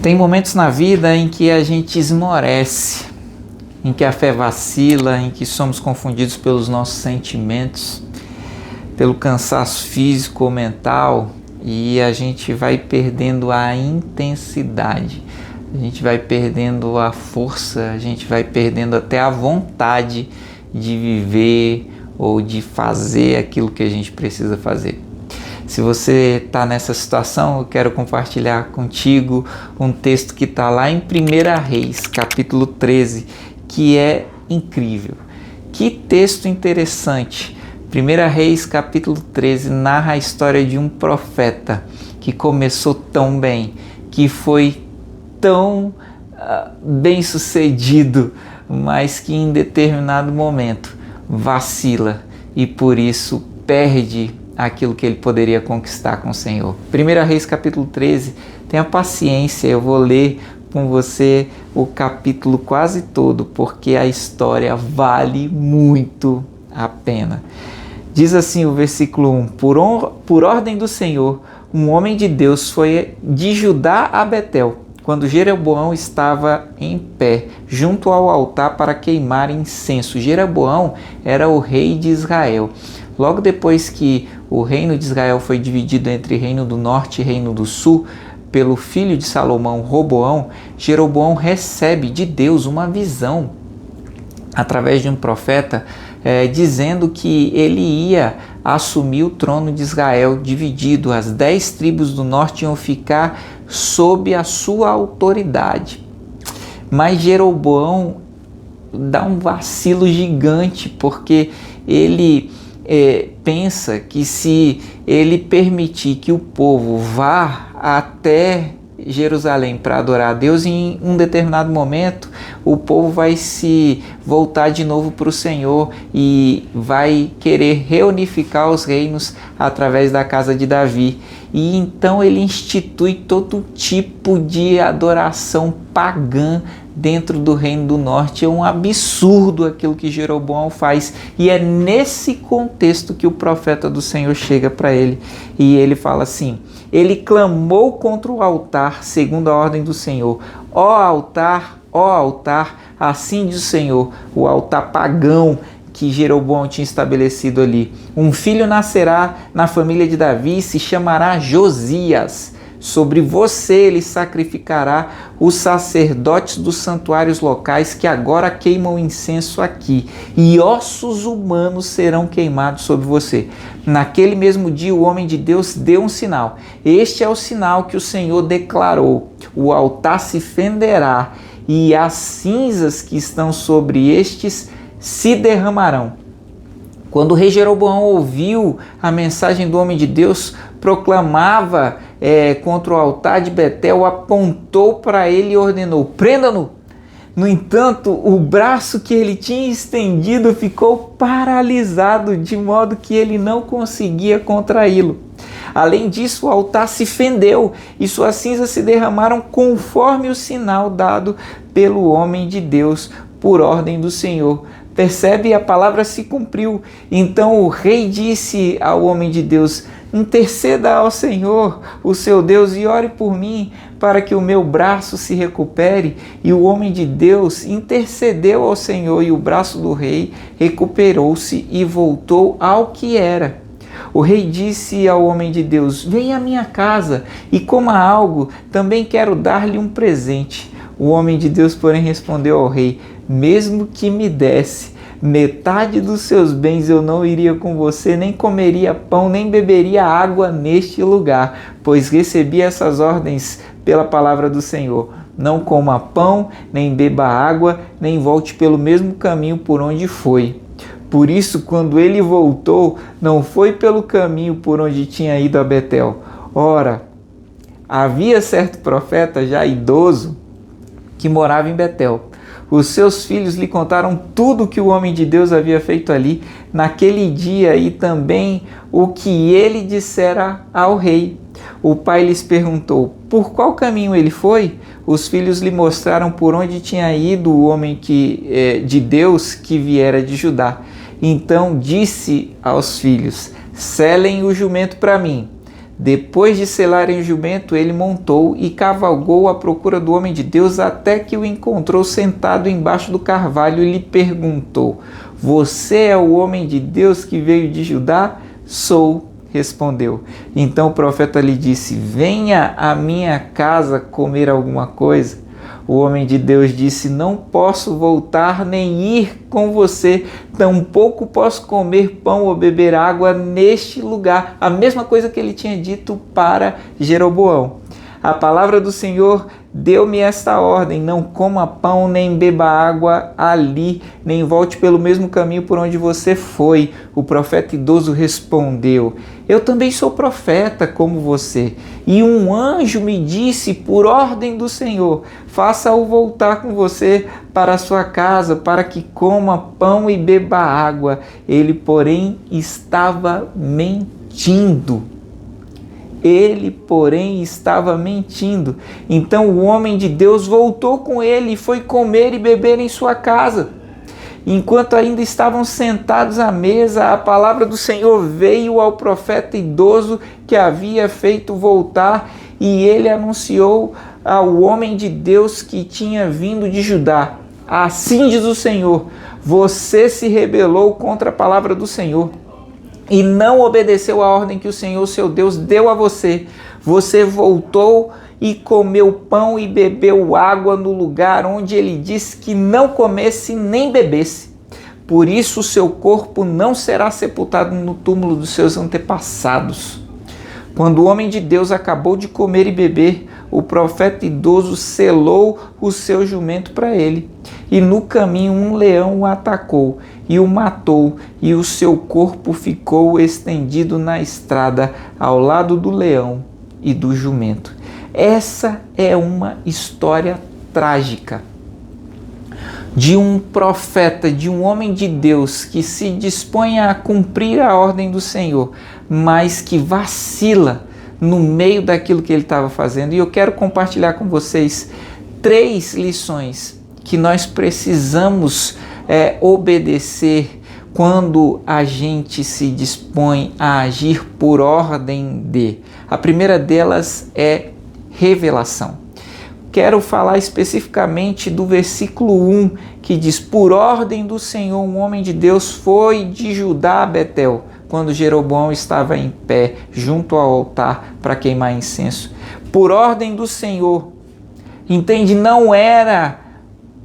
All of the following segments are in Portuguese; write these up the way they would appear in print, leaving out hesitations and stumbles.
Tem momentos na vida em que a gente esmorece, em que a fé vacila, em que somos confundidos pelos nossos sentimentos, pelo cansaço físico ou mental, e a gente vai perdendo a intensidade, a gente vai perdendo a força, a gente vai perdendo até a vontade de viver ou de fazer aquilo que a gente precisa fazer. Se você está nessa situação, eu quero compartilhar contigo um texto que está lá em 1 Reis, capítulo 13, que é incrível. Que texto interessante! 1 Reis, capítulo 13, narra a história de um profeta que começou tão bem, que foi tão bem sucedido, mas que em determinado momento vacila e por isso perde aquilo que ele poderia conquistar com o Senhor. 1 Reis capítulo 13, tenha paciência, eu vou ler com você o capítulo quase todo, porque a história vale muito a pena. Diz assim o versículo 1, por ordem do Senhor, um homem de Deus foi de Judá a Betel, quando Jeroboão estava em pé, junto ao altar para queimar incenso. Jeroboão era o rei de Israel. Logo depois que o reino de Israel foi dividido entre reino do norte e reino do sul, pelo filho de Salomão, Roboão, Jeroboão recebe de Deus uma visão, através de um profeta, dizendo que ele ia assumir o trono de Israel dividido. As 10 tribos do norte iam ficar sob a sua autoridade. Mas Jeroboão dá um vacilo gigante, porque ele pensa que se ele permitir que o povo vá até Jerusalém para adorar a Deus, em um determinado momento o povo vai se voltar de novo para o Senhor e vai querer reunificar os reinos através da casa de Davi. E então ele institui todo tipo de adoração pagã dentro do reino do norte. É um absurdo aquilo que Jeroboão faz, e é nesse contexto que o profeta do Senhor chega para ele e ele fala assim: ele clamou contra o altar segundo a ordem do Senhor. Ó altar, assim diz o Senhor, o altar pagão que Jeroboão tinha estabelecido ali. Um filho nascerá na família de Davi e se chamará Josias. Sobre você ele sacrificará os sacerdotes dos santuários locais que agora queimam incenso aqui, e ossos humanos serão queimados sobre você. Naquele mesmo dia o homem de Deus deu um sinal. Este é o sinal que o Senhor declarou: o altar se fenderá e as cinzas que estão sobre estes se derramarão. Quando o rei Jeroboão ouviu a mensagem do homem de Deus, proclamava contra o altar de Betel, apontou para ele e ordenou: prenda-no. No entanto, o braço que ele tinha estendido ficou paralisado, de modo que ele não conseguia contraí-lo. Além disso, o altar se fendeu e suas cinzas se derramaram conforme o sinal dado pelo homem de Deus por ordem do Senhor. Percebe? A palavra se cumpriu. Então o rei disse ao homem de Deus: interceda ao Senhor, o seu Deus, e ore por mim, para que o meu braço se recupere. E o homem de Deus intercedeu ao Senhor, e o braço do rei recuperou-se e voltou ao que era. O rei disse ao homem de Deus: venha à minha casa e coma algo, também quero dar-lhe um presente. O homem de Deus, porém, respondeu ao rei: mesmo que me desse metade dos seus bens, eu não iria com você, nem comeria pão, nem beberia água neste lugar, pois recebi essas ordens pela palavra do Senhor. Não coma pão, nem beba água, nem volte pelo mesmo caminho por onde foi. Por isso, quando ele voltou, não foi pelo caminho por onde tinha ido a Betel. Ora, havia certo profeta já idoso que morava em Betel. Os seus filhos lhe contaram tudo o que o homem de Deus havia feito ali naquele dia e também o que ele dissera ao rei. O pai lhes perguntou: por qual caminho ele foi? Os filhos lhe mostraram por onde tinha ido o homem de Deus que viera de Judá. Então disse aos filhos: selem o jumento para mim, Depois de selarem o jumento, ele montou e cavalgou à procura do homem de Deus até que o encontrou sentado embaixo do carvalho e lhe perguntou: Você é o homem de Deus que veio de Judá? Sou, respondeu. Então o profeta lhe disse: Venha à minha casa comer alguma coisa. O homem de Deus disse: Não posso voltar nem ir com você, tampouco posso comer pão ou beber água neste lugar. A mesma coisa que ele tinha dito para Jeroboão. A palavra do Senhor deu-me esta ordem: não coma pão nem beba água ali, nem volte pelo mesmo caminho por onde você foi. O profeta idoso respondeu: Eu também sou profeta como você. E um anjo me disse por ordem do Senhor: faça-o voltar com você para a sua casa, para que coma pão e beba água. Ele, porém, estava mentindo. Então o homem de Deus voltou com ele e foi comer e beber em sua casa. Enquanto ainda estavam sentados à mesa, a palavra do Senhor veio ao profeta idoso que havia feito voltar, e ele anunciou ao homem de Deus que tinha vindo de Judá: Assim diz o Senhor, você se rebelou contra a palavra do Senhor e não obedeceu a ordem que o Senhor, seu Deus, deu a você. Você voltou e comeu pão e bebeu água no lugar onde ele disse que não comesse nem bebesse. Por isso o seu corpo não será sepultado no túmulo dos seus antepassados. Quando o homem de Deus acabou de comer e beber, o profeta idoso selou o seu jumento para ele. E no caminho um leão o atacou e o matou, e o seu corpo ficou estendido na estrada ao lado do leão e do jumento. Essa é uma história trágica de um profeta, de um homem de Deus que se dispõe a cumprir a ordem do Senhor, mas que vacila no meio daquilo que ele estava fazendo. E eu quero compartilhar com vocês 3 lições que nós precisamos obedecer quando a gente se dispõe a agir por ordem de. A primeira delas é revelação. Quero falar especificamente do versículo 1, que diz: Por ordem do Senhor, um homem de Deus foi de Judá a Betel, quando Jeroboão estava em pé junto ao altar para queimar incenso. Por ordem do Senhor, entende? Não era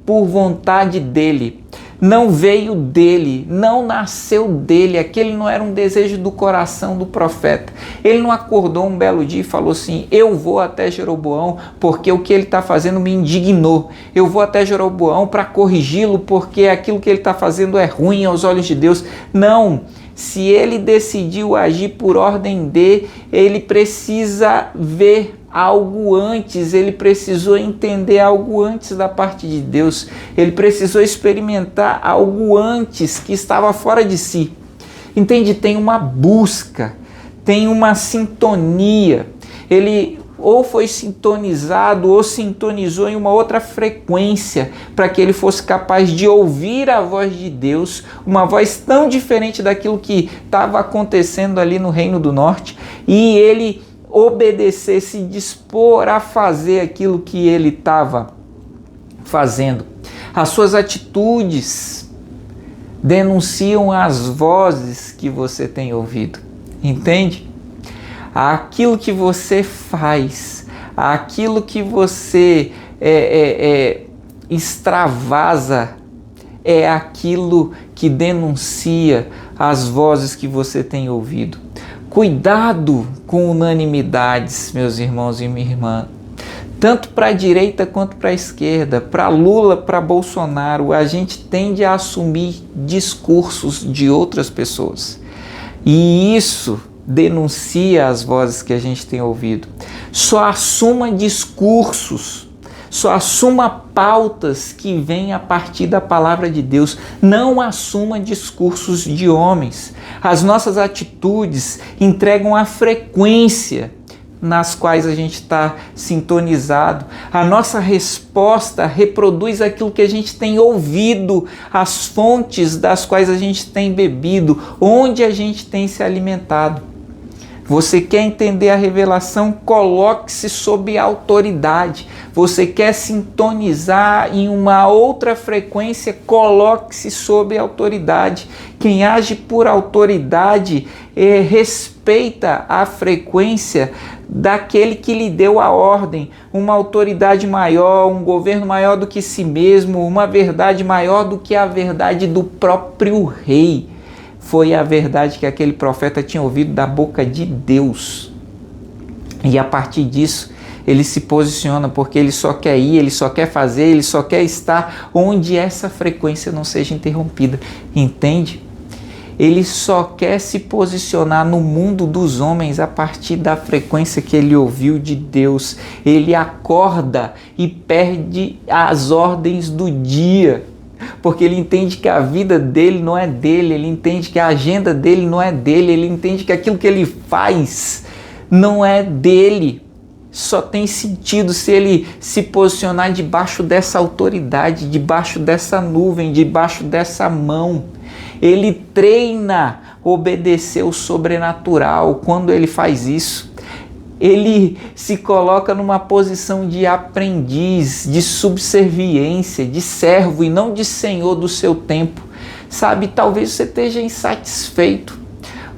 por vontade dele, não veio dele, não nasceu dele, aquele não era um desejo do coração do profeta. Ele não acordou um belo dia e falou assim: eu vou até Jeroboão porque o que ele está fazendo me indignou, eu vou até Jeroboão para corrigi-lo porque aquilo que ele está fazendo é ruim aos olhos de Deus. Não, se ele decidiu agir por ordem de, ele precisa ver algo antes, ele precisou entender algo antes da parte de Deus, ele precisou experimentar algo antes que estava fora de si. Entende? Tem uma busca, tem uma sintonia. Ele ou foi sintonizado ou sintonizou em uma outra frequência para que ele fosse capaz de ouvir a voz de Deus, uma voz tão diferente daquilo que estava acontecendo ali no Reino do Norte, e ele obedecer, se dispor a fazer aquilo que ele estava fazendo. As suas atitudes denunciam as vozes que você tem ouvido, entende? Aquilo que você faz, aquilo que você extravasa é aquilo que denuncia as vozes que você tem ouvido. Cuidado com unanimidades, meus irmãos e minha irmã. Tanto para a direita quanto para a esquerda, para Lula, para Bolsonaro, a gente tende a assumir discursos de outras pessoas. E isso denuncia as vozes que a gente tem ouvido. Só assuma discursos, só assuma pautas que vêm a partir da palavra de Deus. Não assuma discursos de homens. As nossas atitudes entregam a frequência nas quais a gente está sintonizado. A nossa resposta reproduz aquilo que a gente tem ouvido, as fontes das quais a gente tem bebido, onde a gente tem se alimentado. Você quer entender a revelação? Coloque-se sob autoridade. Você quer sintonizar em uma outra frequência? Coloque-se sob autoridade. Quem age por autoridade respeita a frequência daquele que lhe deu a ordem, uma autoridade maior, um governo maior do que si mesmo, uma verdade maior do que a verdade do próprio rei. Foi a verdade que aquele profeta tinha ouvido da boca de Deus. E a partir disso, ele se posiciona, porque ele só quer ir, ele só quer fazer, ele só quer estar onde essa frequência não seja interrompida. Entende? Ele só quer se posicionar no mundo dos homens a partir da frequência que ele ouviu de Deus. Ele acorda e perde as ordens do dia, porque ele entende que a vida dele não é dele, ele entende que a agenda dele não é dele, ele entende que aquilo que ele faz não é dele. Só tem sentido se ele se posicionar debaixo dessa autoridade, debaixo dessa nuvem, debaixo dessa mão. Ele treina obedecer o sobrenatural. Quando ele faz isso, ele se coloca numa posição de aprendiz, de subserviência, de servo e não de senhor do seu tempo. Sabe, talvez você esteja insatisfeito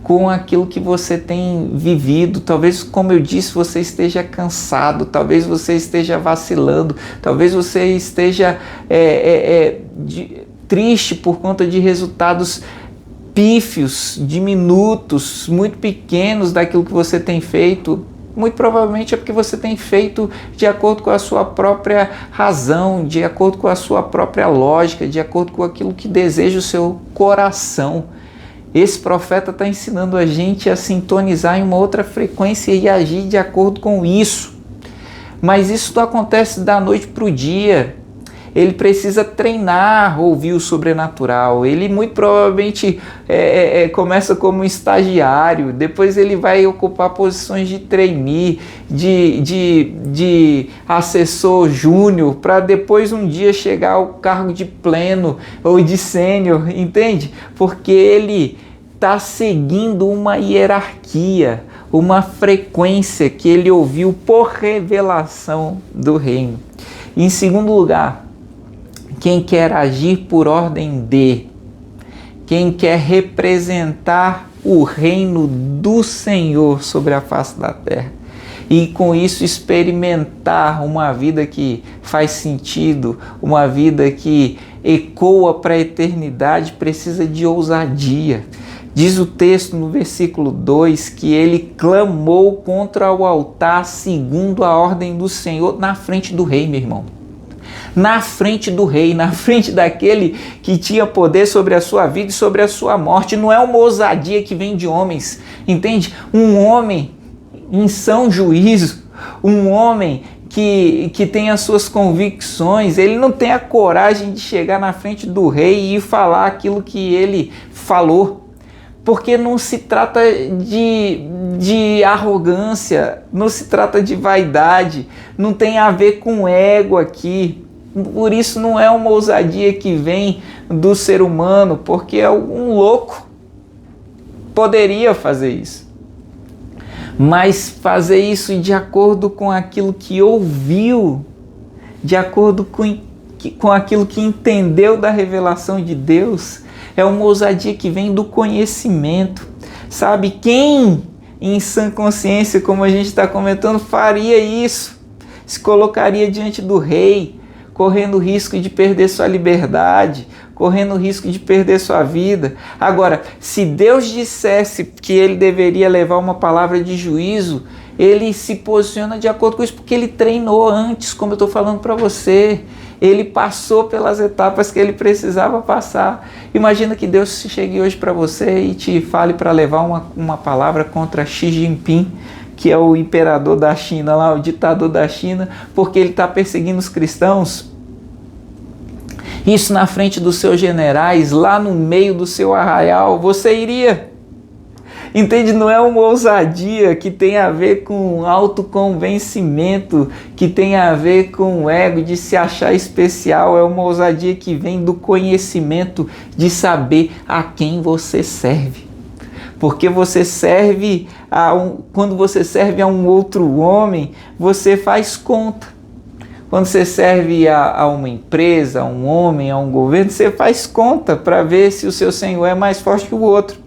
com aquilo que você tem vivido. Talvez, como eu disse, você esteja cansado, talvez você esteja vacilando, talvez você esteja triste por conta de resultados pífios, diminutos, muito pequenos daquilo que você tem feito. Muito provavelmente é porque você tem feito de acordo com a sua própria razão, de acordo com a sua própria lógica, de acordo com aquilo que deseja o seu coração. Esse profeta está ensinando a gente a sintonizar em uma outra frequência e agir de acordo com isso. Mas isso não acontece da noite para o dia. Ele precisa treinar, ouvir o sobrenatural. Ele muito provavelmente começa como um estagiário, depois ele vai ocupar posições de trainee, de assessor júnior, para depois um dia chegar ao cargo de pleno ou de sênior, entende? Porque ele está seguindo uma hierarquia, uma frequência que ele ouviu por revelação do reino. Em segundo lugar, quem quer agir por ordem de, quem quer representar o reino do Senhor sobre a face da terra e com isso experimentar uma vida que faz sentido, uma vida que ecoa para a eternidade, precisa de ousadia. Diz o texto no versículo 2 que ele clamou contra o altar segundo a ordem do Senhor na frente do rei, meu irmão. Na frente do rei, na frente daquele que tinha poder sobre a sua vida e sobre a sua morte. Não é uma ousadia que vem de homens, entende? Um homem em são juízo, um homem que tem as suas convicções, ele não tem a coragem de chegar na frente do rei e falar aquilo que ele falou. Porque não se trata de arrogância, não se trata de vaidade, não tem a ver com ego aqui. Por isso não é uma ousadia que vem do ser humano, porque um louco poderia fazer isso. Mas fazer isso de acordo com aquilo que ouviu, de acordo com aquilo que entendeu da revelação de Deus, é uma ousadia que vem do conhecimento. Sabe, quem em sã consciência, como a gente está comentando, faria isso? Se colocaria diante do rei, correndo o risco de perder sua liberdade, correndo o risco de perder sua vida. Agora, se Deus dissesse que ele deveria levar uma palavra de juízo, ele se posiciona de acordo com isso, porque ele treinou antes, como eu estou falando para você. Ele passou pelas etapas que ele precisava passar. Imagina que Deus chegue hoje para você e te fale para levar uma palavra contra Xi Jinping, que é o imperador da China, lá, o ditador da China, porque ele está perseguindo os cristãos. Isso na frente dos seus generais, lá no meio do seu arraial, você iria? Entende? Não é uma ousadia que tem a ver com autoconvencimento, que tem a ver com o ego de se achar especial. É uma ousadia que vem do conhecimento de saber a quem você serve. Porque você serve quando você serve a um outro homem, você faz conta. Quando você serve a uma empresa, a um homem, a um governo, você faz conta para ver se o seu senhor é mais forte que o outro.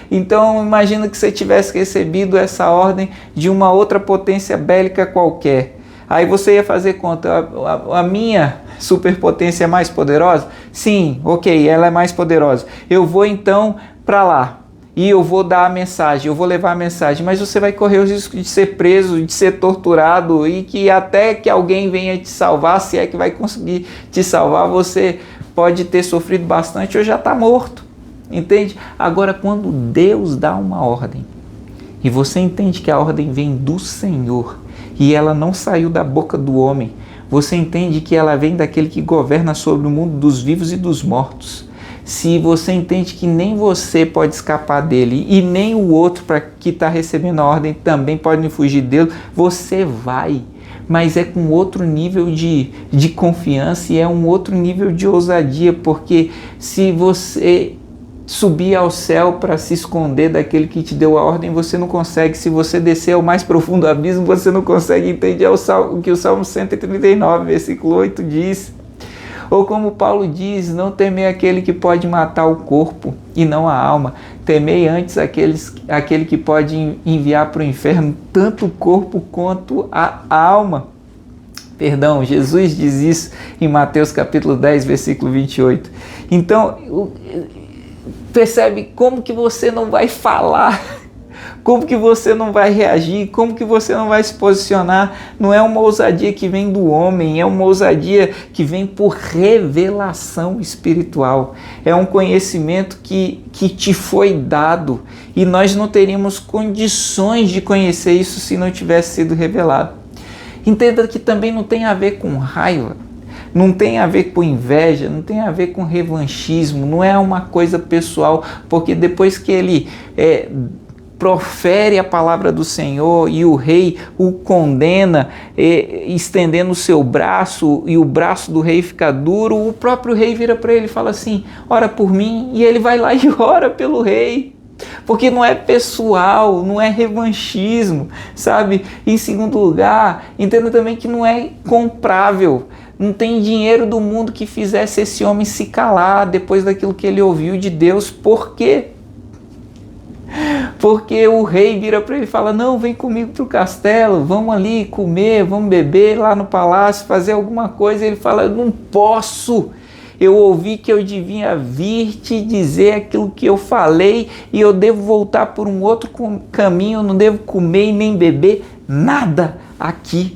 Então imagina que você tivesse recebido essa ordem de uma outra potência bélica qualquer. Aí você ia fazer conta, a minha superpotência é mais poderosa? Sim, ok, ela é mais poderosa. Eu vou então para lá e eu vou dar a mensagem, eu vou levar a mensagem, mas você vai correr o risco de ser preso, de ser torturado e que até que alguém venha te salvar, se é que vai conseguir te salvar, você pode ter sofrido bastante ou já está morto. Entende? Agora, quando Deus dá uma ordem e você entende que a ordem vem do Senhor e ela não saiu da boca do homem, você entende que ela vem daquele que governa sobre o mundo dos vivos e dos mortos. Se você entende que nem você pode escapar dele e nem o outro que está recebendo a ordem também pode fugir dele, você vai. Mas é com outro nível de confiança e é um outro nível de ousadia, porque se você subir ao céu para se esconder daquele que te deu a ordem, você não consegue. Se você descer ao mais profundo abismo, você não consegue entender o que o Salmo 139, versículo 8 diz. Ou como Paulo diz, não temei aquele que pode matar o corpo e não a alma. Temei antes aquele que pode enviar para o inferno tanto o corpo quanto a alma. Perdão, Jesus diz isso em Mateus capítulo 10, versículo 28. Então, percebe como que você não vai falar, como que você não vai reagir, como que você não vai se posicionar. Não é uma ousadia que vem do homem, é uma ousadia que vem por revelação espiritual. É um conhecimento que te foi dado e nós não teríamos condições de conhecer isso se não tivesse sido revelado. Entenda que também não tem a ver com raiva. Não tem a ver com inveja, não tem a ver com revanchismo, não é uma coisa pessoal, porque depois que ele profere a palavra do Senhor e o rei o condena, estendendo o seu braço e o braço do rei fica duro, o próprio rei vira para ele e fala assim, ora por mim, e ele vai lá e ora pelo rei. Porque não é pessoal, não é revanchismo, sabe? Em segundo lugar, entenda também que não é comprável. Não tem dinheiro do mundo que fizesse esse homem se calar depois daquilo que ele ouviu de Deus. Por quê? Porque o rei vira para ele e fala, não, vem comigo para o castelo, vamos ali comer, vamos beber lá no palácio, fazer alguma coisa. Ele fala, eu não posso. Eu ouvi que eu devia vir te dizer aquilo que eu falei e eu devo voltar por um outro caminho, eu não devo comer e nem beber nada aqui.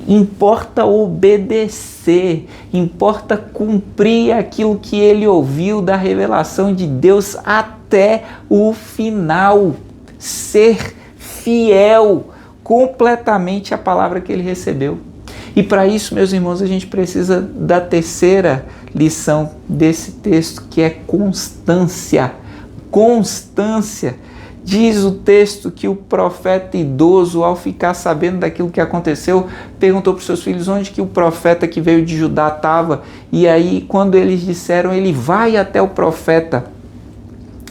Importa obedecer, importa cumprir aquilo que ele ouviu da revelação de Deus até o final, ser fiel completamente à palavra que ele recebeu. E para isso, meus irmãos, a gente precisa da terceira lição desse texto, que é constância. Constância. Diz o texto que o profeta idoso, ao ficar sabendo daquilo que aconteceu, perguntou para os seus filhos onde que o profeta que veio de Judá estava. E aí, quando eles disseram, ele vai até o profeta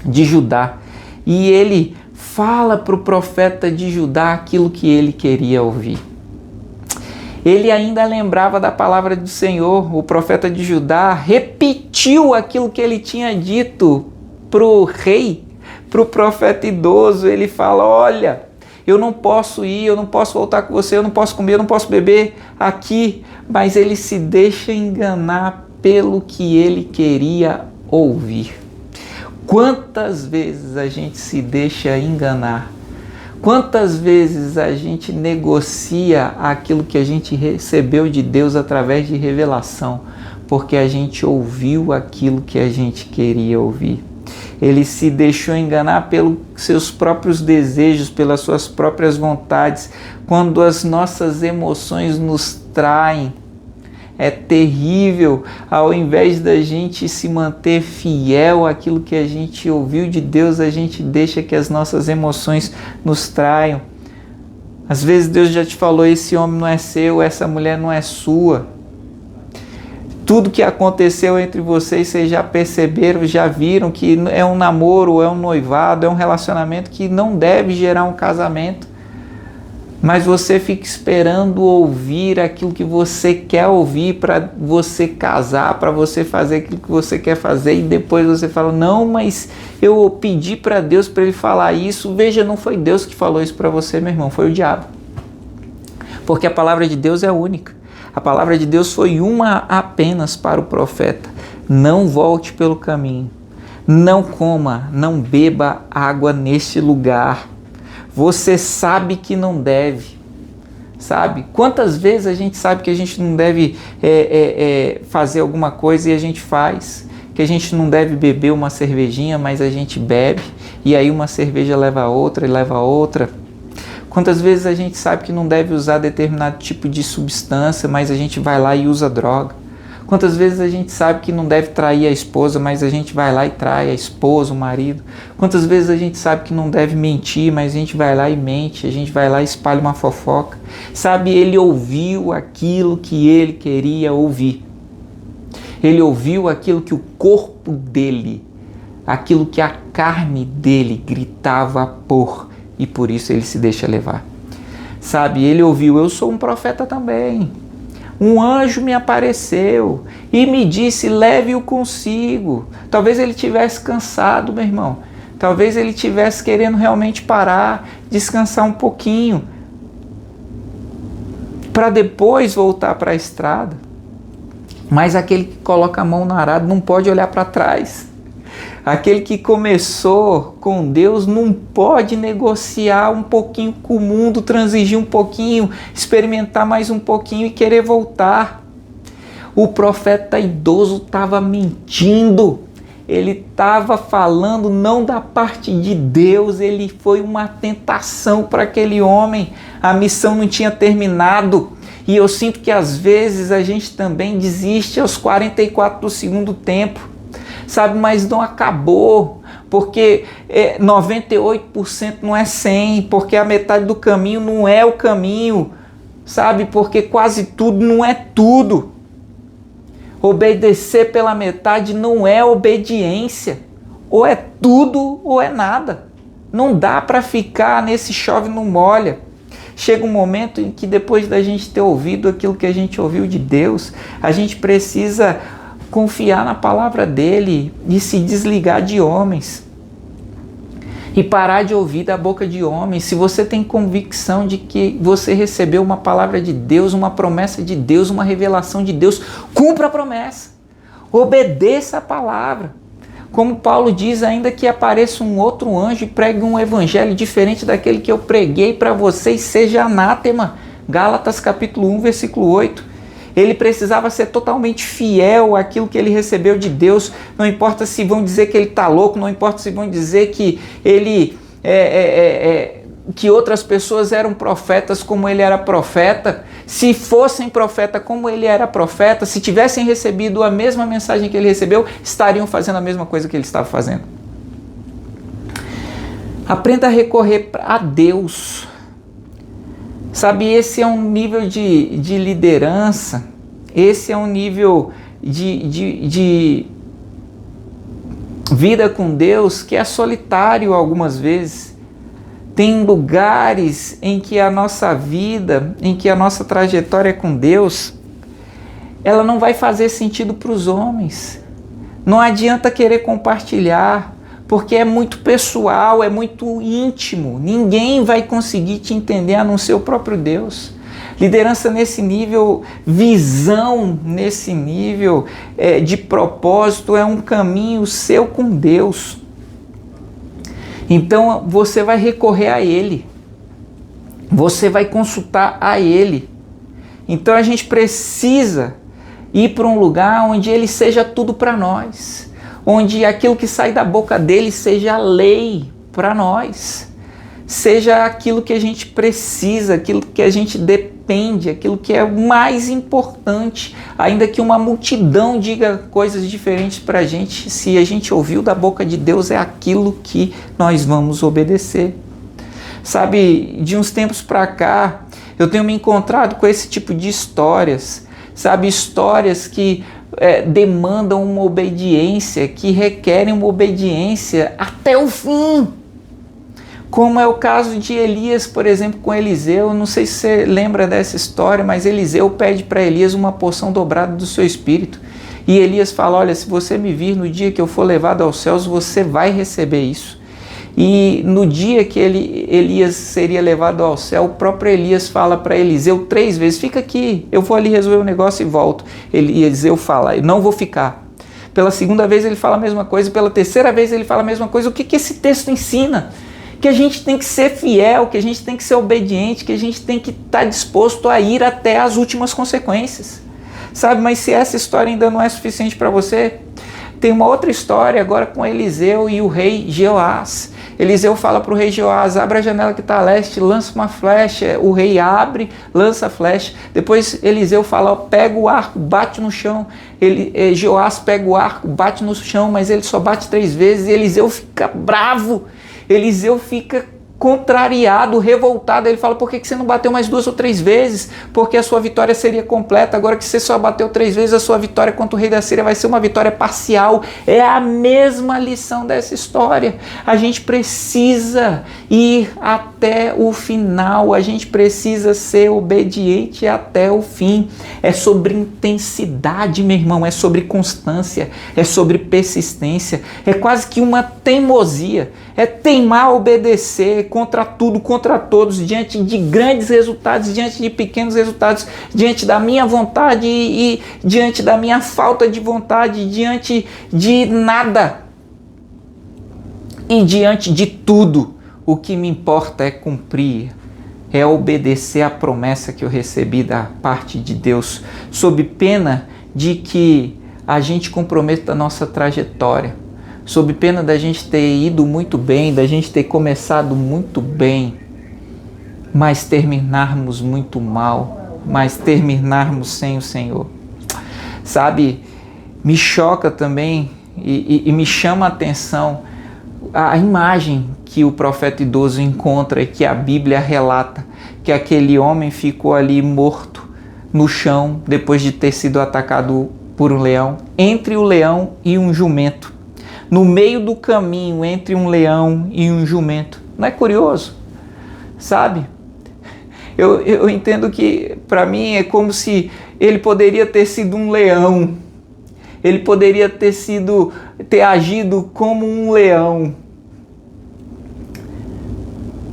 de Judá. E ele fala para o profeta de Judá aquilo que ele queria ouvir. Ele ainda lembrava da palavra do Senhor. O profeta de Judá repetiu aquilo que ele tinha dito para o rei, para o profeta idoso. Ele fala, olha, eu não posso ir, eu não posso voltar com você, eu não posso comer, eu não posso beber aqui. Mas ele se deixa enganar pelo que ele queria ouvir. Quantas vezes a gente se deixa enganar? Quantas vezes a gente negocia aquilo que a gente recebeu de Deus através de revelação, porque a gente ouviu aquilo que a gente queria ouvir. Ele se deixou enganar pelos seus próprios desejos, pelas suas próprias vontades. Quando as nossas emoções nos traem, é terrível. Ao invés da gente se manter fiel àquilo que a gente ouviu de Deus, a gente deixa que as nossas emoções nos traiam. Às vezes Deus já te falou, esse homem não é seu, essa mulher não é sua. Tudo que aconteceu entre vocês já perceberam, já viram que é um namoro, é um noivado, é um relacionamento que não deve gerar um casamento. Mas você fica esperando ouvir aquilo que você quer ouvir para você casar, para você fazer aquilo que você quer fazer, e depois você fala, não, mas eu pedi para Deus para ele falar isso. Veja, não foi Deus que falou isso para você, meu irmão, foi o diabo. Porque a palavra de Deus é única. A palavra de Deus foi uma apenas para o profeta. Não volte pelo caminho. Não coma, não beba água neste lugar. Você sabe que não deve. Sabe? Quantas vezes a gente sabe que a gente não deve fazer alguma coisa e a gente faz? Que a gente não deve beber uma cervejinha, mas a gente bebe. E aí uma cerveja leva a outra e leva a outra. Quantas vezes a gente sabe que não deve usar determinado tipo de substância, mas a gente vai lá e usa droga? Quantas vezes a gente sabe que não deve trair a esposa, mas a gente vai lá e trai a esposa, o marido? Quantas vezes a gente sabe que não deve mentir, mas a gente vai lá e mente, a gente vai lá e espalha uma fofoca? Sabe, ele ouviu aquilo que ele queria ouvir. Ele ouviu aquilo que o corpo dele, aquilo que a carne dele gritava por. E por isso ele se deixa levar. Sabe, ele ouviu, eu sou um profeta também. Um anjo me apareceu e me disse, leve-o consigo. Talvez ele tivesse cansado, meu irmão. Talvez ele tivesse querendo realmente parar, descansar um pouquinho, para depois voltar para a estrada. Mas aquele que coloca a mão no arado não pode olhar para trás. Aquele que começou com Deus não pode negociar um pouquinho com o mundo, transigir um pouquinho, experimentar mais um pouquinho e querer voltar. O profeta idoso estava mentindo. Ele estava falando não da parte de Deus, ele foi uma tentação para aquele homem. A missão não tinha terminado. E eu sinto que às vezes a gente também desiste aos 44 do segundo tempo. Sabe, mas não acabou, porque 98% não é 100%, porque a metade do caminho não é o caminho, sabe, porque quase tudo não é tudo. Obedecer pela metade não é obediência, ou é tudo ou é nada. Não dá para ficar nesse chove não molha. Chega um momento em que depois da gente ter ouvido aquilo que a gente ouviu de Deus, a gente precisa confiar na palavra dele e se desligar de homens e parar de ouvir da boca de homens. Se você tem convicção de que você recebeu uma palavra de Deus, uma promessa de Deus, uma revelação de Deus, cumpra a promessa, obedeça a palavra. Como Paulo diz, ainda que apareça um outro anjo e pregue um evangelho diferente daquele que eu preguei para vocês, seja anátema. Gálatas capítulo 1, versículo 8. Ele precisava ser totalmente fiel àquilo que ele recebeu de Deus. Não importa se vão dizer que ele está louco, não importa se vão dizer que ele que outras pessoas eram profetas como ele era profeta. Se fossem profeta como ele era profeta, se tivessem recebido a mesma mensagem que ele recebeu, estariam fazendo a mesma coisa que ele estava fazendo. Aprenda a recorrer a Deus. Sabe, esse é um nível de liderança, esse é um nível de vida com Deus que é solitário algumas vezes. Tem lugares em que a nossa vida, em que a nossa trajetória com Deus, ela não vai fazer sentido para os homens. Não adianta querer compartilhar, porque é muito pessoal, é muito íntimo. Ninguém vai conseguir te entender a não ser o próprio Deus. Liderança nesse nível, visão nesse nível de propósito, é um caminho seu com Deus. Então você vai recorrer a Ele. Você vai consultar a Ele. Então a gente precisa ir para um lugar onde Ele seja tudo para nós. Onde aquilo que sai da boca dele seja lei para nós, seja aquilo que a gente precisa, aquilo que a gente depende, aquilo que é o mais importante, ainda que uma multidão diga coisas diferentes para a gente, se a gente ouviu da boca de Deus, é aquilo que nós vamos obedecer. Sabe, de uns tempos para cá, eu tenho me encontrado com esse tipo de histórias, sabe, histórias que demandam uma obediência, que requerem uma obediência até o fim. Como é o caso de Elias, por exemplo, com Eliseu. Não sei se você lembra dessa história, mas Eliseu pede para Elias uma porção dobrada do seu espírito. E Elias fala: olha, se você me vir no dia que eu for levado aos céus, você vai receber isso. E no dia que Elias seria levado ao céu, o próprio Elias fala para Eliseu 3 vezes: fica aqui, eu vou ali resolver o negócio e volto. Eliseu fala: eu não vou ficar. Pela segunda vez ele fala a mesma coisa, pela terceira vez ele fala a mesma coisa. O que esse texto ensina? Que a gente tem que ser fiel, que a gente tem que ser obediente, que a gente tem que estar disposto a ir até as últimas consequências. Sabe, mas se essa história ainda não é suficiente para você, tem uma outra história agora com Eliseu e o rei Jeoás. Eliseu fala para o rei Jeoás: abre a janela que está a leste, lança uma flecha. O rei abre, lança a flecha. Depois Eliseu fala: pega o arco, bate no chão. Jeoás pega o arco, bate no chão, mas ele só bate 3 vezes. E Eliseu fica bravo. Eliseu fica contrariado, revoltado. Ele fala: por que você não bateu mais 2 ou 3 vezes? Porque a sua vitória seria completa. Agora que você só bateu 3 vezes, a sua vitória contra o rei da Síria vai ser uma vitória parcial. É a mesma lição dessa história. A gente precisa ir até o final. A gente precisa ser obediente até o fim. É sobre intensidade, meu irmão. É sobre constância. É sobre persistência. É quase que uma teimosia. É teimar, obedecer contra tudo, contra todos, diante de grandes resultados, diante de pequenos resultados, diante da minha vontade e diante da minha falta de vontade, diante de nada. E diante de tudo, o que me importa é cumprir, é obedecer à promessa que eu recebi da parte de Deus, sob pena de que a gente comprometa a nossa trajetória. Sob pena da gente ter ido muito bem, da gente ter começado muito bem, mas terminarmos muito mal, mas terminarmos sem o Senhor. Sabe, me choca também e me chama a atenção a imagem que o profeta idoso encontra e que a Bíblia relata, que aquele homem ficou ali morto no chão depois de ter sido atacado por um leão, entre o leão e um jumento. No meio do caminho entre um leão e um jumento. Não é curioso? Sabe? Eu entendo que, para mim, é como se ele poderia ter sido um leão. Ele poderia ter agido como um leão.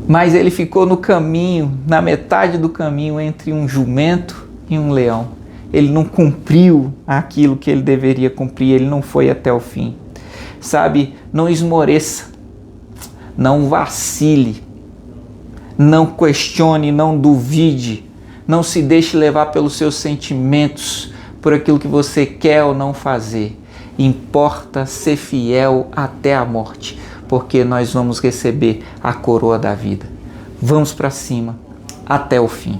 Mas ele ficou no caminho, na metade do caminho entre um jumento e um leão. Ele não cumpriu aquilo que ele deveria cumprir, ele não foi até o fim. Sabe, não esmoreça, não vacile, não questione, não duvide, não se deixe levar pelos seus sentimentos, por aquilo que você quer ou não fazer. Importa ser fiel até a morte, porque nós vamos receber a coroa da vida. Vamos para cima, até o fim.